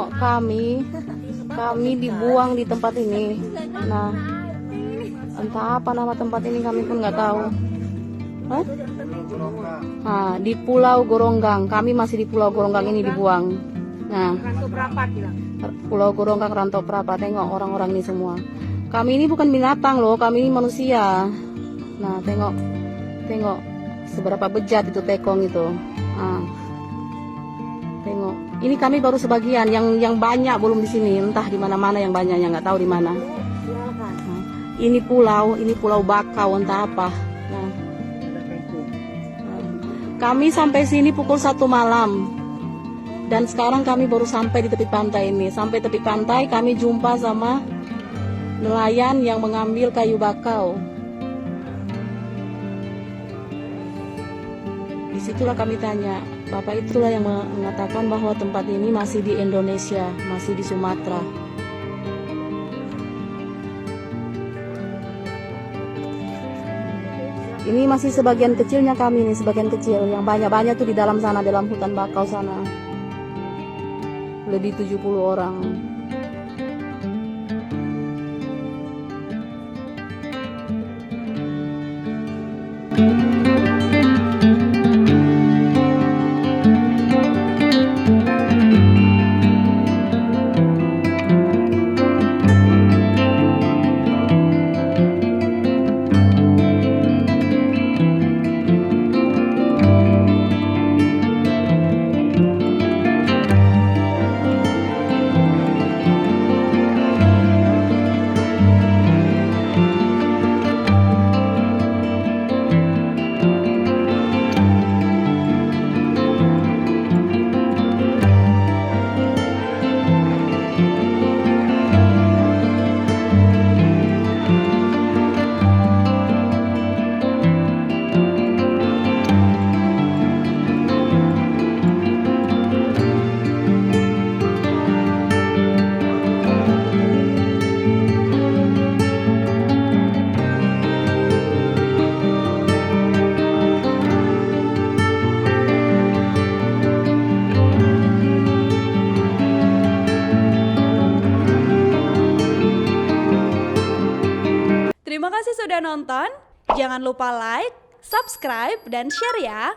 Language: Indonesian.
tengok kami dibuang di tempat ini. Nah, entah apa nama tempat ini kami pun nggak tahu. Hah? Nah, di Pulau Goronggang, kami masih di Pulau Goronggang ini dibuang. Nah, Pulau Goronggang Rantau Prapat, tengok orang-orang ini semua. Kami ini bukan binatang loh, kami ini manusia. Nah, tengok seberapa bejat itu tekong itu. Nah, tengok, ini kami baru sebagian, yang banyak belum di sini, entah di mana-mana yang banyaknya nggak tahu di mana. Nah, ini pulau Bakau entah apa. Nah, kami sampai sini pukul 1 malam dan sekarang kami baru sampai di tepi pantai ini. Sampai tepi pantai kami jumpa sama nelayan yang mengambil kayu bakau. Disitulah kami tanya, Bapak itulah yang mengatakan bahwa tempat ini masih di Indonesia, masih di Sumatera. Ini masih sebagian kecilnya kami nih, sebagian kecil. Yang banyak-banyak tuh di dalam sana, dalam hutan bakau sana. Lebih 70 orang. Terima kasih sudah nonton. Jangan lupa like, subscribe, dan share ya.